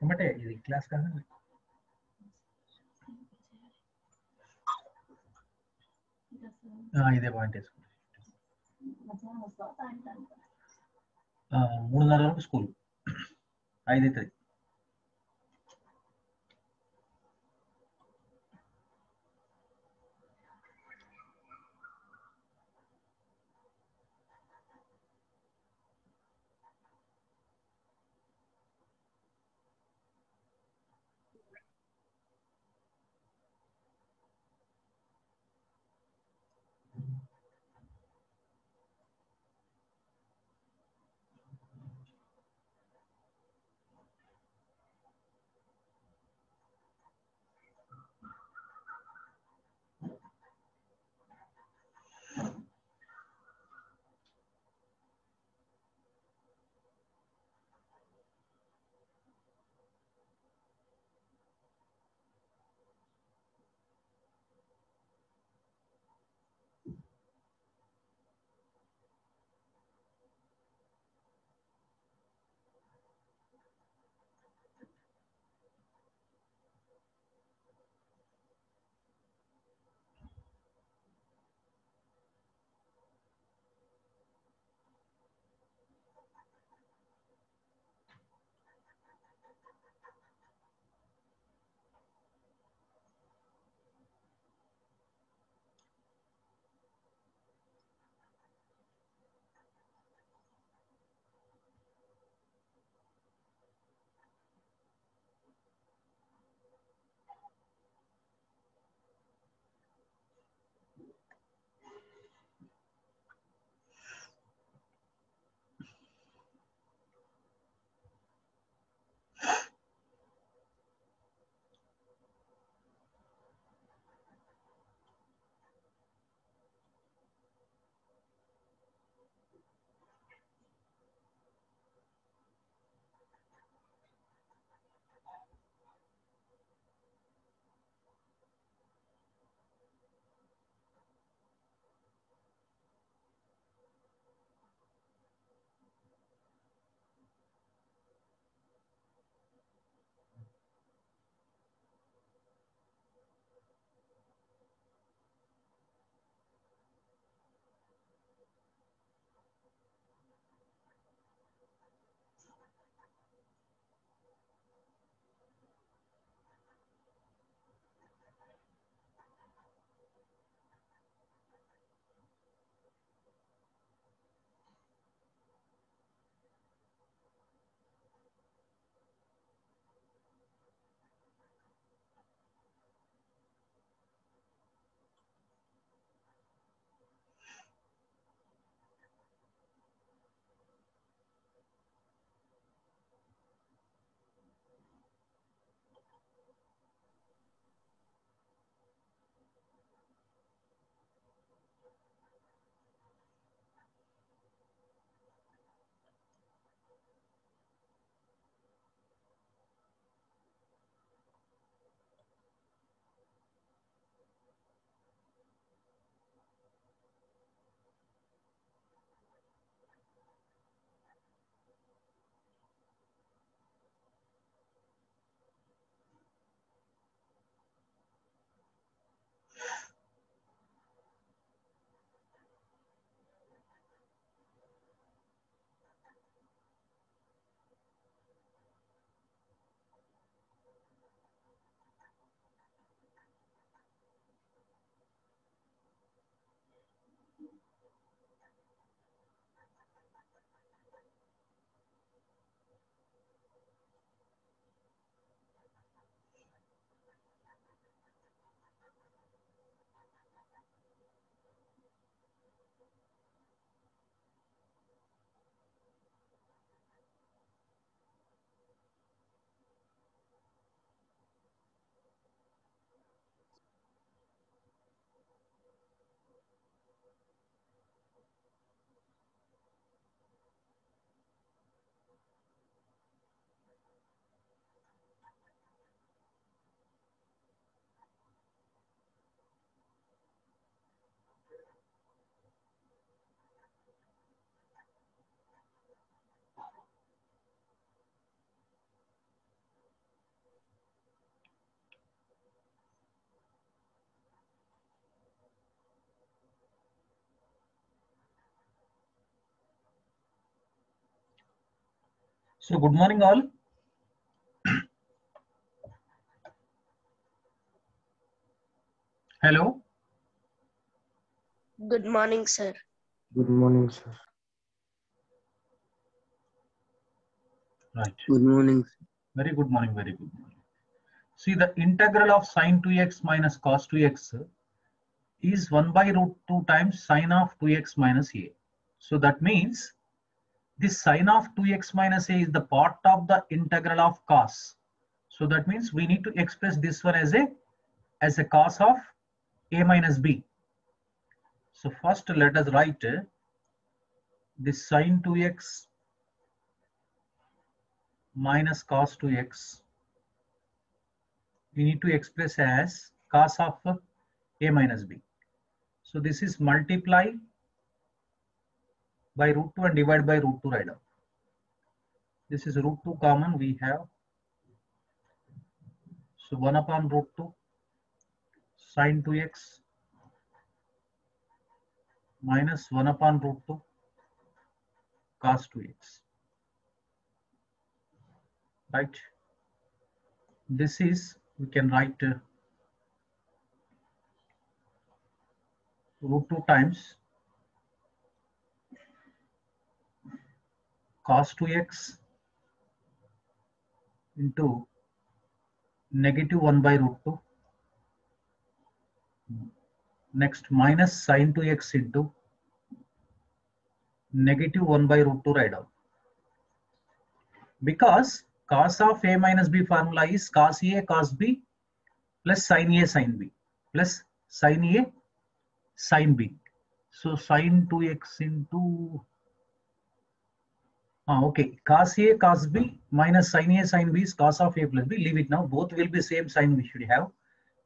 ఏమంటే ఇది క్లాస్ కదా. ఇదే పాయింట్ వేసుకోండి. 3:30 వరకు స్కూల్, 5 అవుతుంది. So good morning all. Hello. Good morning, sir. Good morning, sir. Right. Good morning. Very good morning. Very good morning. See, the integral of sine 2x minus cos 2x is 1 by root 2 times sine of 2x minus a. So that means this sine of 2x minus a is the part of the integral of cos. So that means we need to express this one as a cos of a minus b. So first let us write this sine 2x minus cos 2x. We need to express as cos of a minus b. So this is multiply by root 2 and divide by root 2 right now. This is root 2 common we have. So 1 upon root 2 sine 2x minus 1 upon root 2 cos 2x. Right. This is, we can write root 2 times cos 2x into negative 1 by root 2. Next minus sine 2x into negative 1 by root 2 right out. Because cos of a minus b formula is cos a cos b plus sin a sin b plus sin a sin b. So sin 2x into okay, cos a cos b minus sin a sin b is cos of a plus b. Leave it now. Both will be same sign we should have.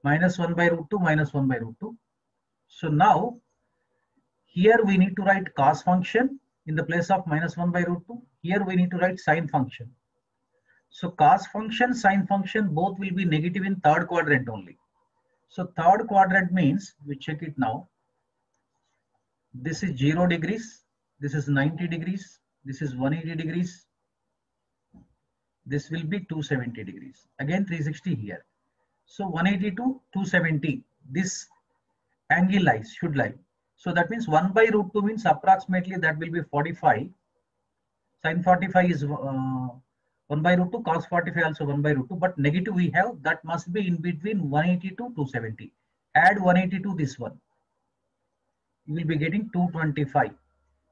Minus 1 by root 2 minus 1 by root 2. So now here we need to write cos function in the place of minus 1 by root 2. Here we need to write sin function. So cos function, sin function both will be negative in third quadrant only. So third quadrant means, we check it now. This is 0 degrees, this is 90 degrees, this is 180 degrees. This will be 270 degrees. Again 360 here. So 180 to 270, this angle lies, should lie. So that means 1 by root 2 means approximately that will be 45. Sin 45 is 1 by root 2, cos 45 also 1 by root 2, but negative we have, that must be in between 180 to 270. Add 180 to this one. You will be getting 225.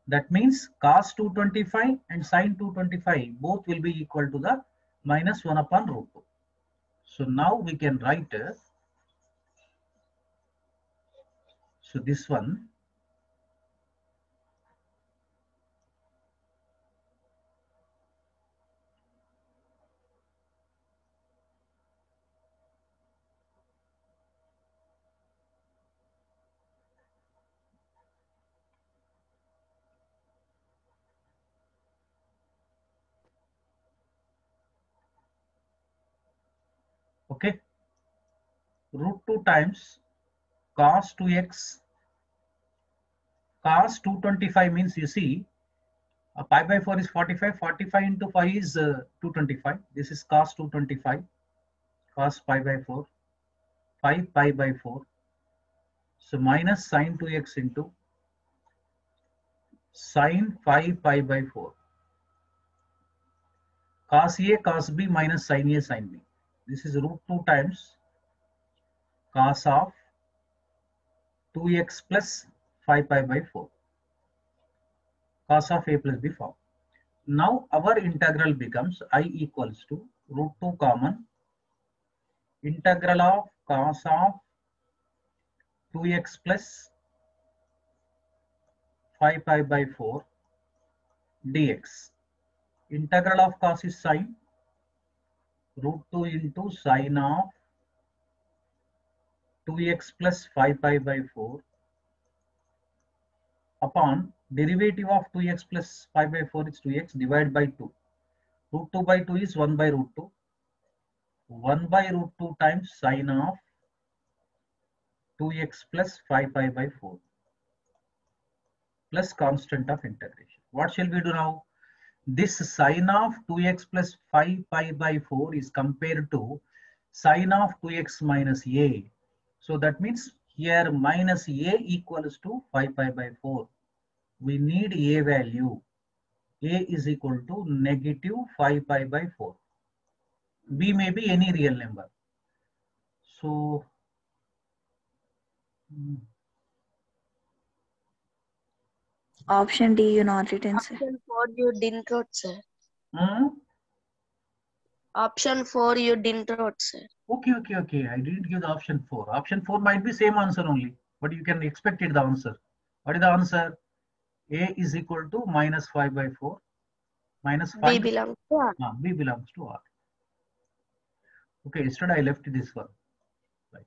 That means cos 225 and sin 225 both will be equal to the minus 1 upon root 2. So now we can write, so this one, okay, root 2 times cos 2x, cos 225 means, you see, pi by 4 is 45, 45 into 5 is 225. This is cos 225, cos pi by 4, 5 pi by 4. So minus sin 2x into sin 5 pi by 4. Cos a cos b minus sin a sin b. This is root 2 times cos of 2x plus 5 pi by 4. Cos of a plus b form. Now our integral becomes I equals to root 2 common integral of cos of 2x plus 5 pi by 4 dx. Integral of cos is sine, root 2 into sine of 2x plus 5 pi by 4 upon derivative of 2x plus 5 by 4 is 2x divided by 2. Root 2 by 2 is 1 by root 2. 1 by root 2 times sine of 2x plus 5 pi by 4 plus constant of integration. What shall we do now? this sine of 2x plus 5 pi by 4 is compared to sine of 2x minus a. So that means here minus a equals to 5 pi by 4. We need a value. A is equal to negative 5 pi by 4. B may be any real number. So Option D, you not written, sir. Option 4 you didn't wrote, sir. hmm? Option 4 you didn't wrote, sir. Okay. I didn't give the option 4. Option 4 might be same answer only, but you can expect it the answer. What is the answer? A is equal to minus 5 by 4. Minus B 5. belongs to R. B belongs to R. Okay, yesterday I left this one. Right.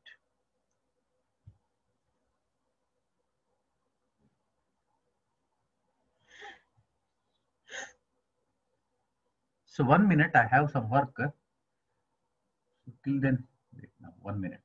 So 1 minute, I have some work. So till then, wait now, 1 minute.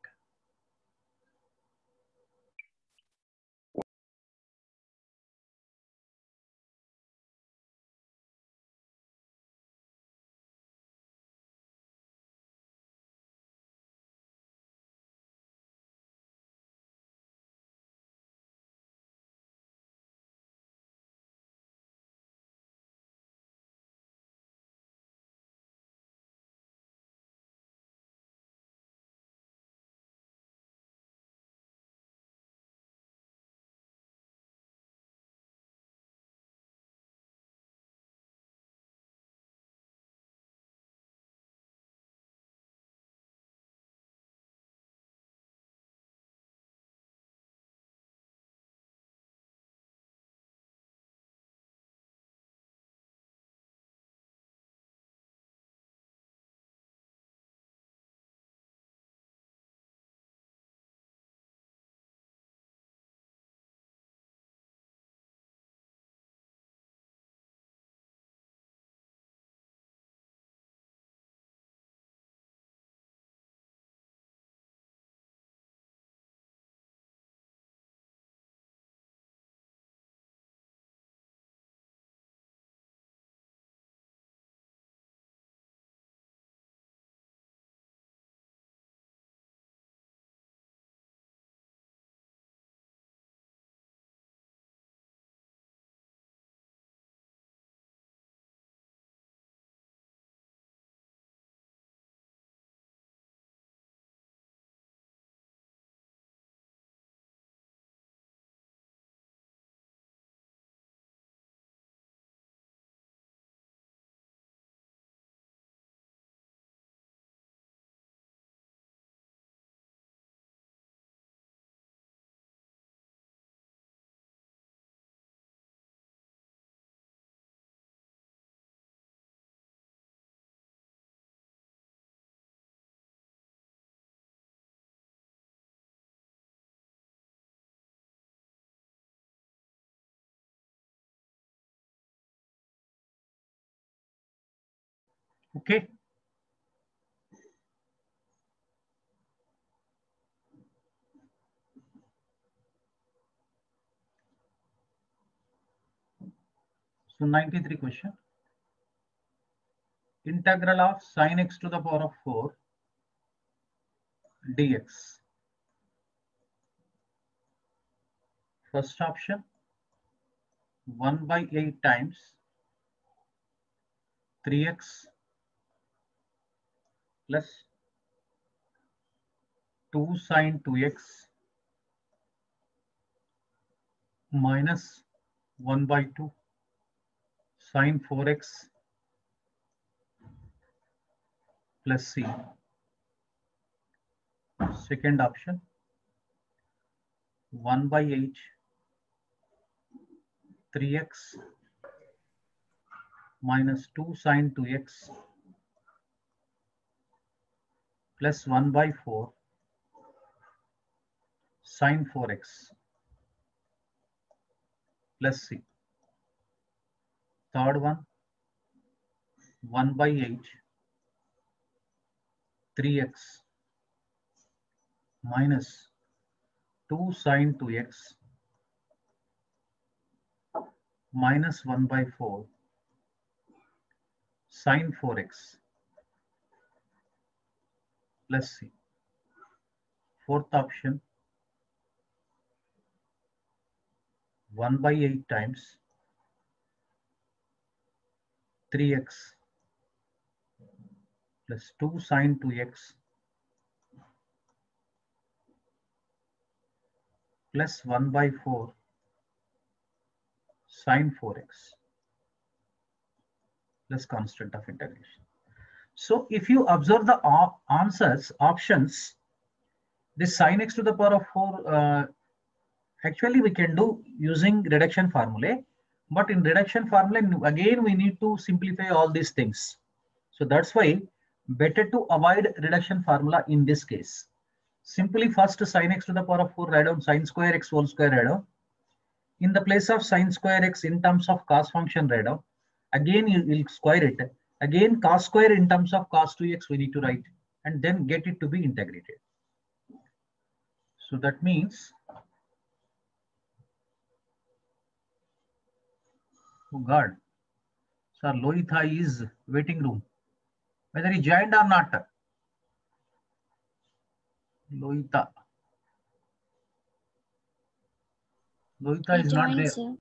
Okay. So 93 question. Integral of sine x to the power of 4 dx. First option 1 by 8 times 3x plus 2 sine 2x minus 1 by 2 sine 4x plus c. Second option 1 by 8 3x minus 2 sine 2x plus 1 by 4 sine 4x plus c. Third one 1 by 8 3x minus 2 sine 2x minus 1 by 4 sine 4x. Let's see. Fourth option, 1 by 8 times 3x plus 2 sine 2x plus 1 by 4 sine 4x plus constant of integration. So if you observe the answers, options, this sine x to the power of 4, actually we can do using reduction formulae, but in reduction formula, again, we need to simplify all these things. So that's why better to avoid reduction formula in this case. Simply first sine x to the power of 4 write down sine square x whole square write down. In the place of sine square x in terms of cos function write down. Again, you will square it. Again, cos square in terms of cos 2x we need to write and then get it to be integrated. So that means, oh God, Sir Loitha is waiting room. Whether he joined or not. Loitha. Loitha is not there. Sir.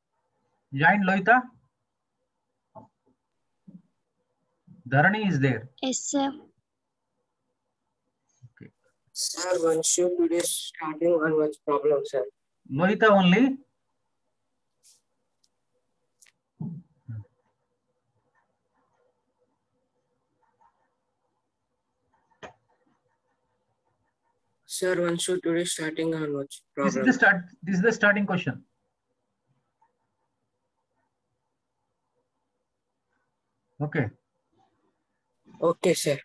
Joined Loitha? Dharani is there. Yes, sir. Okay. Sir, one shoot today starting on what's problem, sir? Loitha only. Sir, one shoot today starting on what's problem? This is the starting question. Okay. Okay, sir.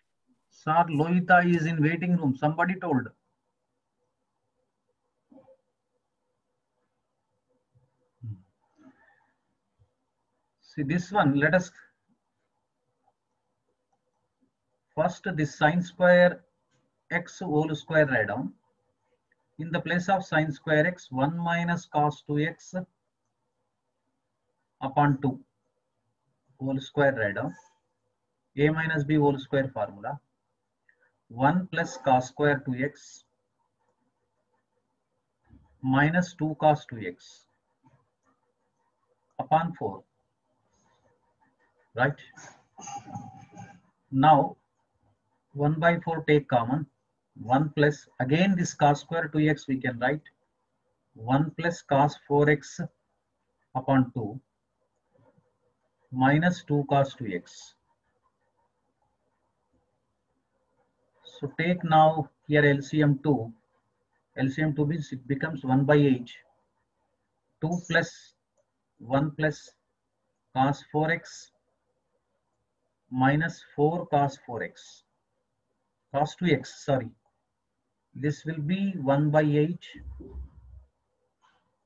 Sir Loitha is in waiting room. Somebody told. See this one, let us first this sine square x whole square write down. In the place of sine square x, 1 minus cos 2x upon 2 whole square write down. A minus b whole square formula. 1 plus cos square 2x minus 2 cos 2x upon 4. Right? Now 1 by 4 take common. 1 plus, again this cos square 2x we can write 1 plus cos 4x upon 2 minus 2 cos 2x. So take now here LCM 2. LCM 2 means it becomes 1 by 8. 2 plus 1 plus cos 4x minus 4 cos 4x. Cos 2x, sorry. This will be 1 by 8,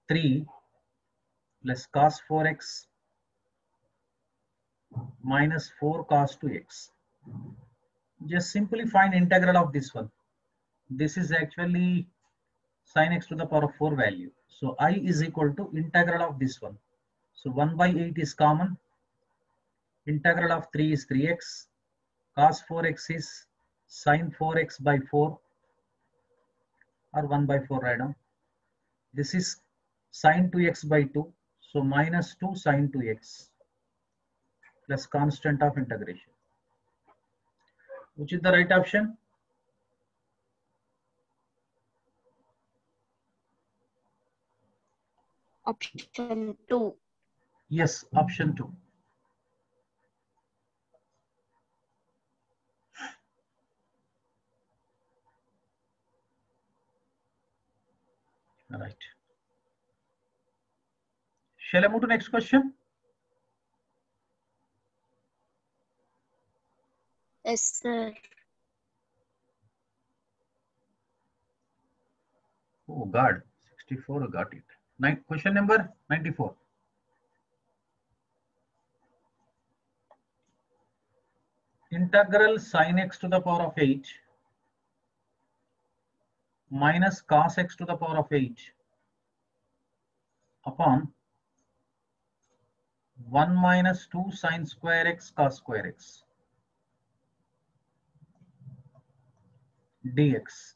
3 plus cos 4x minus 4 cos 2x. Just simply find integral of this one. This is actually sin x to the power of 4 value. So I is equal to integral of this one. So 1 by 8 is common. Integral of 3 is 3x. Cos 4x is sin 4x by 4 or 1 by 4 right now. This is sin 2x by 2. So minus 2 sin 2x plus constant of integration. Which is the right option? Option 2. Yes, option 2. All right. Shall I move to next question? Yes, sir. Oh God, 64 got it. Question number 94. Integral sin x to the power of 8 minus cos x to the power of 8 upon 1 minus 2 sin square x cos square x. dx.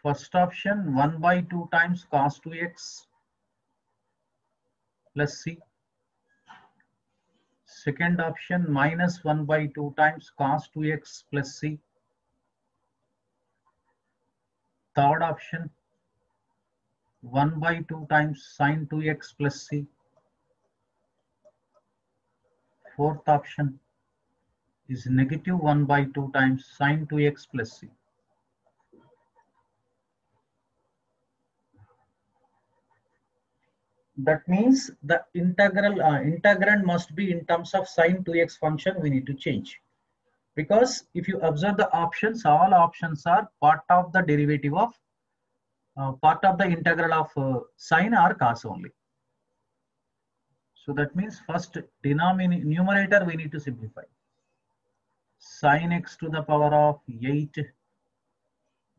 First option 1 by 2 times cos 2x plus c. Second option minus 1 by 2 times cos 2x plus c. Third option 1 by 2 times sin 2x plus c. Fourth option is negative 1 by 2 times sin 2x plus c. That means the integrand must be in terms of sin 2x function we need to change. Because if you observe the options, all options are part of the derivative of part of the integral of sine or cos only. So that means first numerator we need to simplify. Sin x to the power of 8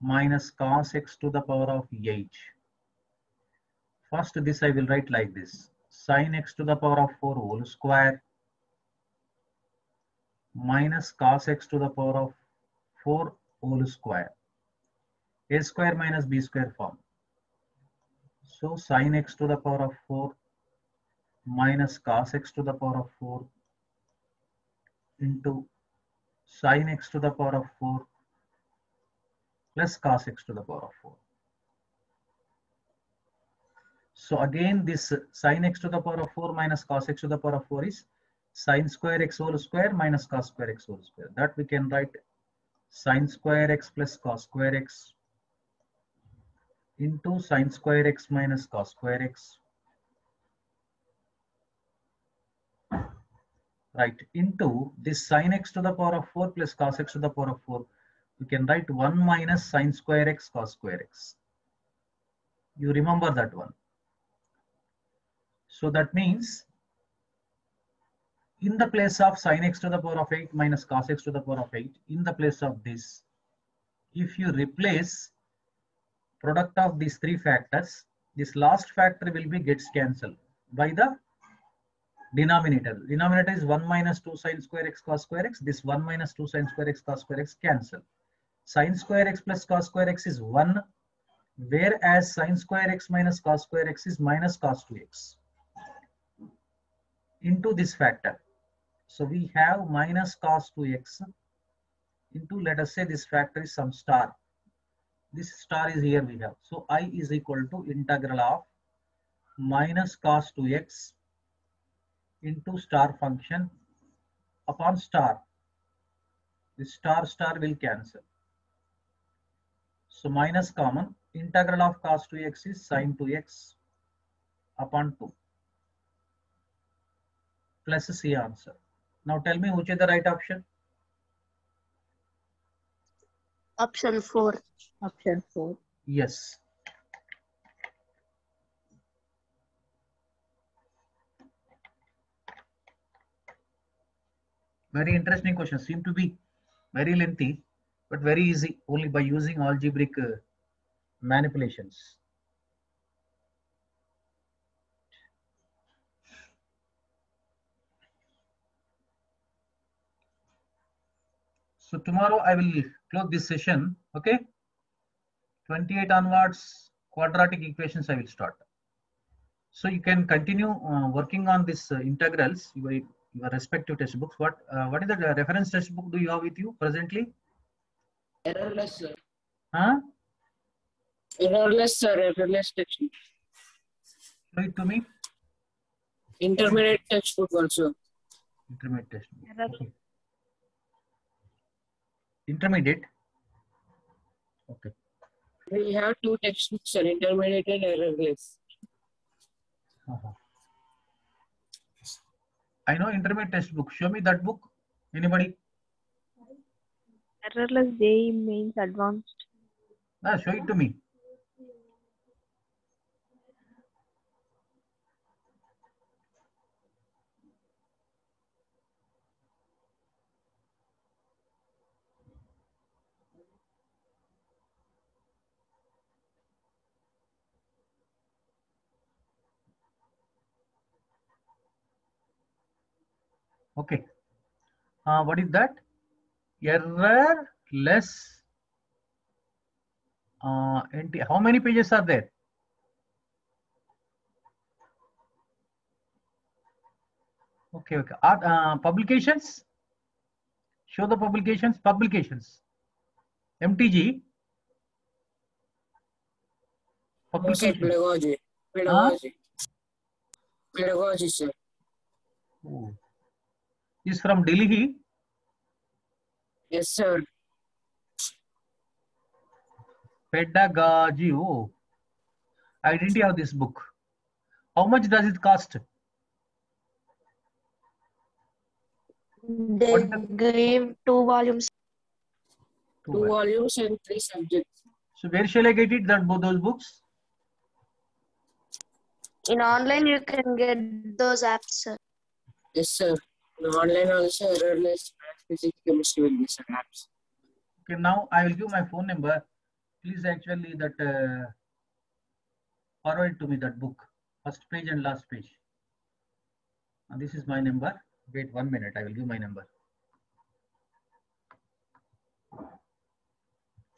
minus cos x to the power of 8. First this I will write like this. Sin x to the power of 4 whole square minus cos x to the power of 4 whole square. A square minus b square form. So sin x to the power of 4 minus cos x to the power of 4 into sin x to the power of 4 plus cos x to the power of 4. So again this sin x to the power of 4 minus cos x to the power of 4 is sin square x whole square minus cos square x whole square. That we can write sin square x plus cos square x into sin square x minus cos square x, right, into this sin x to the power of 4 plus cos x to the power of 4. We can write 1 minus sin square x cos square x. You remember that one. So that means in the place of sin x to the power of 8 minus cos x to the power of 8, in the place of this, if you replace product of these three factors, this last factor will be gets cancelled by the denominator. Denominator is 1 minus 2 sin square x cos square x. This 1 minus 2 sin square x cos square x cancel. Sin square x plus cos square x is 1, whereas sin square x minus cos square x is minus cos 2x into this factor. So we have minus cos 2x into, let us say this factor is some star. This star is here we have. So I is equal to integral of minus cos 2x into star function upon star. This star will cancel. So minus common, integral of cos 2x is sin 2x upon 2 plus C answer. Now tell me which is the right option? Option 4. Option 4. Yes. Very interesting question. Seem to be very lengthy, but very easy only by using algebraic manipulations. So tomorrow I will close this session. Okay. 28 onwards, quadratic equations I will start. So you can continue working on this integrals, your respective textbooks. What is the reference textbook do you have with you presently? Errorless, sir. Huh? Errorless, sir. Errorless textbook. Show it to me. Intermediate textbook also. Intermediate textbook. Okay. Intermediate. Okay. We have two textbooks, sir. Intermediate and errorless. I know intermediate textbook. Show me that book. Anybody? Errorless JEE means advanced. Show it to me. Okay. What is that? errorless how many pages are there? Okay, okay. Publications. Show the publications. Publications. MTG. No, sir, Publication. pedagogy. Pedagogy. Pedagogy, sir. Oh. Is from Delhi. Yes, sir. Pedagogy. Oh, I didn't have this book. How much does it cost? They What is the- gave 2 volumes. Two volumes and 3 subjects. So where shall I get it? That both those books? In online, you can get those apps, sir. Yes, sir. In online also, errorless math, physics, chemistry will be some apps. Okay, now I will give my phone number. Please actually that forward to me that book, first page and last page. And this is my number. Wait 1 minute. I will give my number.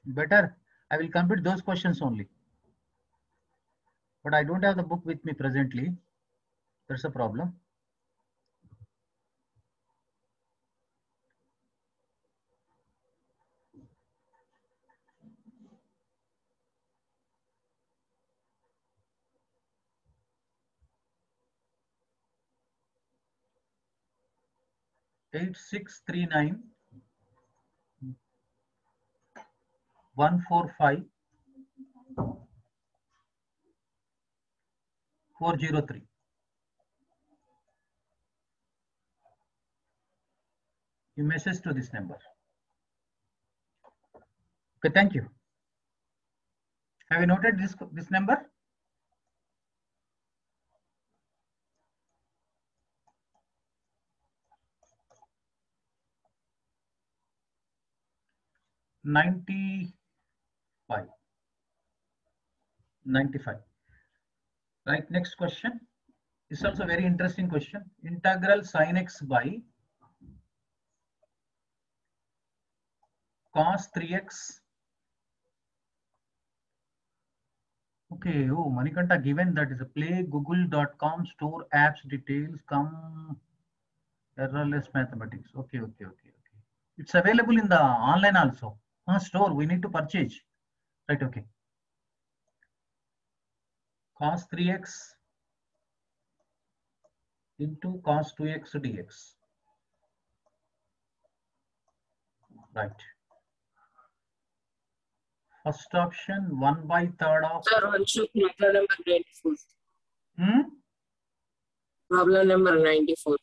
Better. I will complete those questions only. But I don't have the book with me presently. That's a problem. Eight 639 145 403. You message to this number. Okay, thank you. Have you noted this number? $95. Right, next question. This is also a very interesting question. Integral sin x by cos 3x. Okay, oh, Manikanta given that is a play google.com store apps details come errorless mathematics. Okay. It's available in the online also. Store, we need to purchase. Right, okay. Cos 3x into cos 2x dx. Right. First option 1/3 of. Sir, one should problem number 94. Hmm? Problem number 94.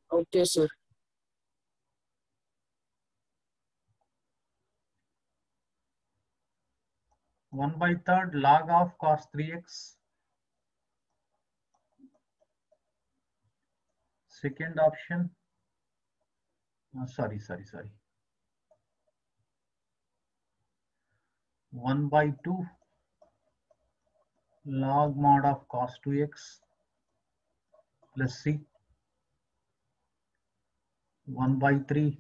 Okay, sir. 1/3 log of cos 3x. Second option. Sorry. 1/2 log mod of cos 2x plus c. 1/3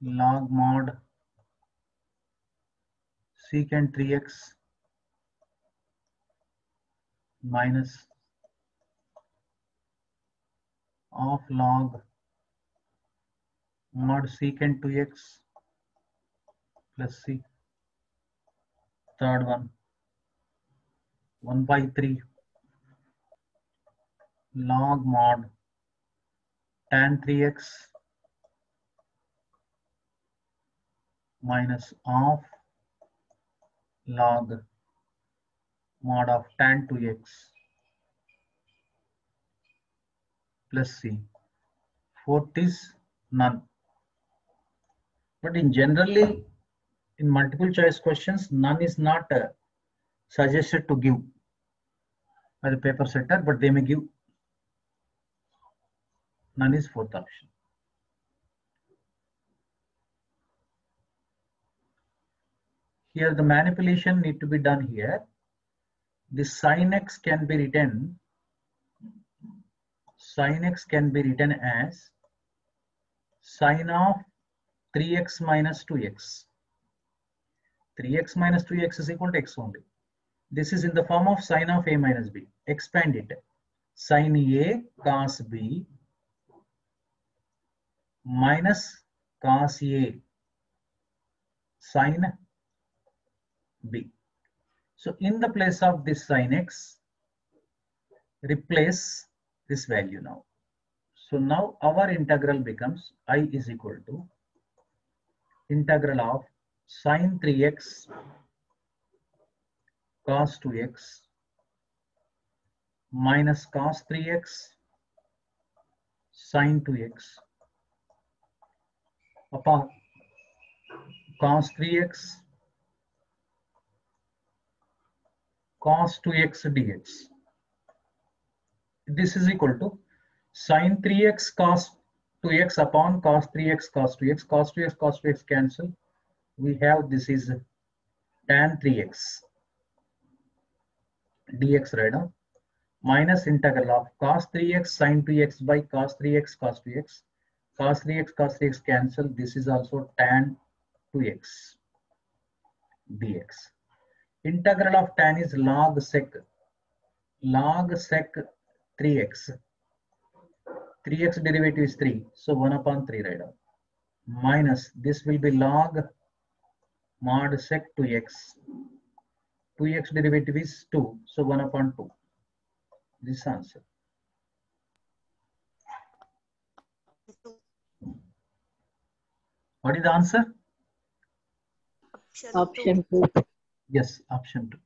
log mod secant 3x minus of log mod secant 2x plus c. Third one 1/3 log mod tan 3x minus of log mod of tan 2x plus c. Fourth is none. But in generally, in multiple choice questions, none is not suggested to give by the paper setter, but they may give. None is fourth option. Here the manipulation need to be done here. This sin x can be written sin x can be written as sin of 3x minus 2x. 3x minus 2x is equal to x only. This is in the form of sin of a minus b. Expand it. Sin a cos b minus cos a sin b. So in the place of this sin x, replace this value now. So now our integral becomes I is equal to integral of sin 3x cos 2x minus cos 3x sin 2x upon cos 3x cos 2x dx. This is equal to sin 3x cos 2x upon cos 3x cos 2x. Cos 2x cos 2x cancel. We have this is tan 3x dx right now minus integral of cos 3x sin 2x by cos 3x cos 2x. Cos 3x cos 3x cancel. This is also tan 2x dx. Integral of tan is log sec 3x. 3x derivative is 3, so 1 upon 3 right now. Minus this will be log mod sec 2x. 2x derivative is 2, so 1 upon 2. This answer. What is the answer? Option 2. Yes, option 2.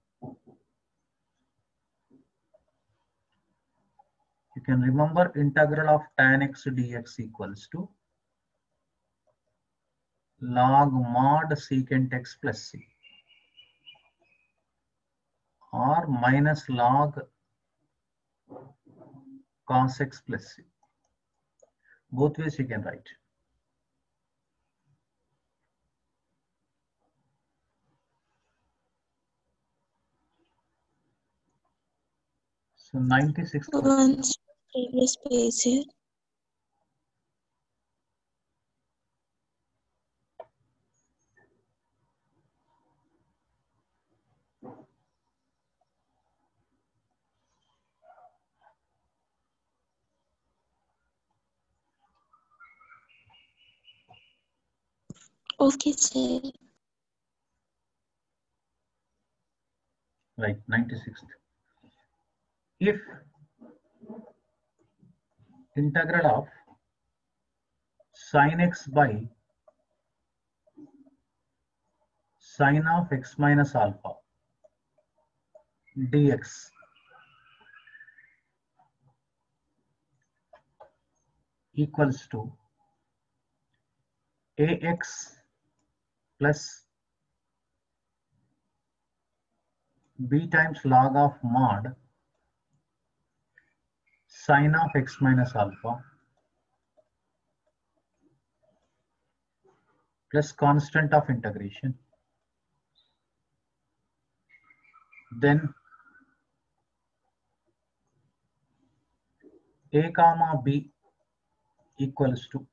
You can remember integral of tan x dx equals to log mod secant x plus c or minus log cos x plus c. Both ways you can write. So 96. Once previous page here. Okay, sir. Right, 96th. If integral of sin x by sin of x minus alpha dx equals to ax plus b times log of mod sin of x minus alpha plus constant of integration, then a comma b equals to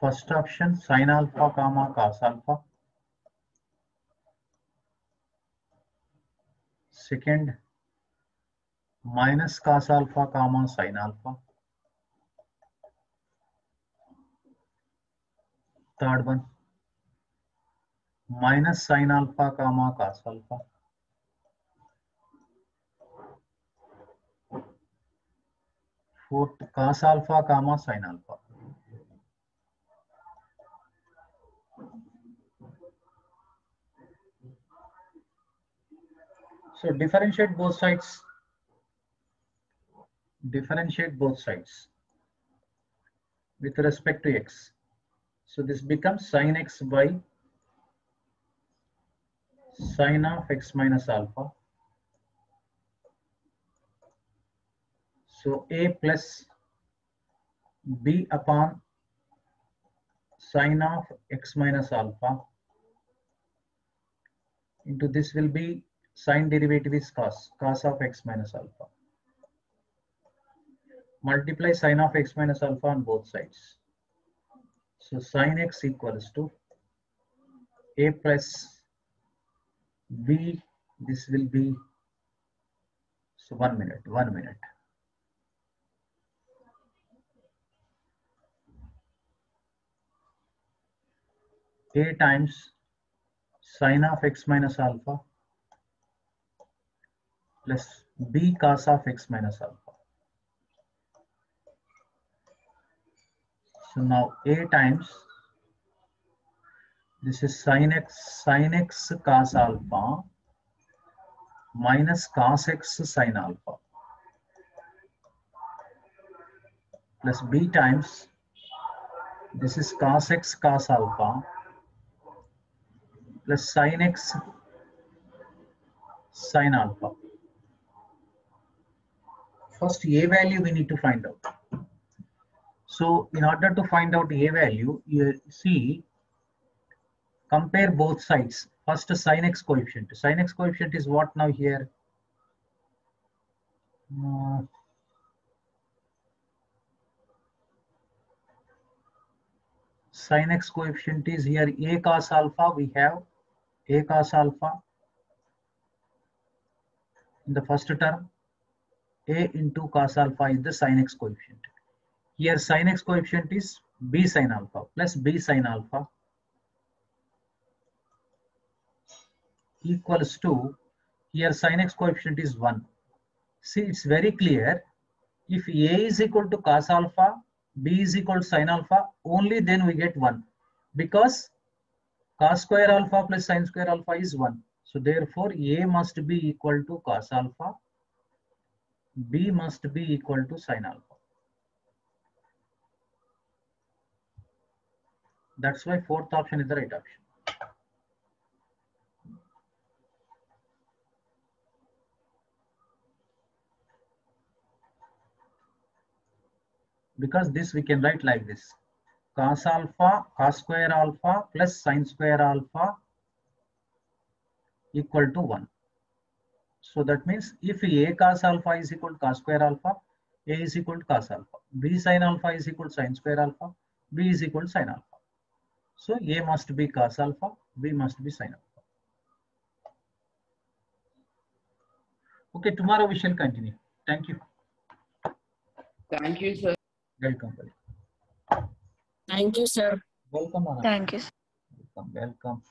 first option sin alpha comma cos alpha, second minus cos alpha comma sin alpha, third one minus sin alpha comma cos alpha, fourth cos alpha comma sin alpha. So differentiate both sides. Differentiate both sides with respect to x. So this becomes sin x by sin of x minus alpha. So a plus b upon sin of x minus alpha into this will be sin derivative is cos of x minus alpha. multiply sine of x minus alpha on both sides. So sine x equals to a plus b. This will be, so 1 minute. A times sine of x minus alpha plus b cos of x minus alpha. So now a times, this is sine x cos alpha minus cos x sine alpha plus b times, this is cos x cos alpha plus sine x sine alpha. First a value we need to find out. So in order to find out a value, you see, compare both sides. First sin x coefficient. Sin x coefficient is what now here? Sin x coefficient is here a cos alpha. We have a cos alpha in the first term. A into cos alpha is the sin x coefficient. Here sin x coefficient is b sin alpha plus b sin alpha equals to, here sin x coefficient is 1. See, it's very clear. If a is equal to cos alpha, b is equal to sin alpha, only then we get 1. Because cos square alpha plus sin square alpha is 1. So therefore a must be equal to cos alpha, b must be equal to sin alpha. That's why fourth option is the right option. Because this we can write like this: cos alpha, cos square alpha plus sin square alpha equal to 1. So that means if a cos alpha is equal to cos square alpha, a is equal to cos alpha, b sin alpha is equal to sin square alpha, b is equal to sin alpha. So a must be cos alpha, b must be sin alpha. Okay, tomorrow we shall continue. Thank you. Thank you, sir. Welcome. Thank you, sir. Welcome, Anna. Thank you. Welcome.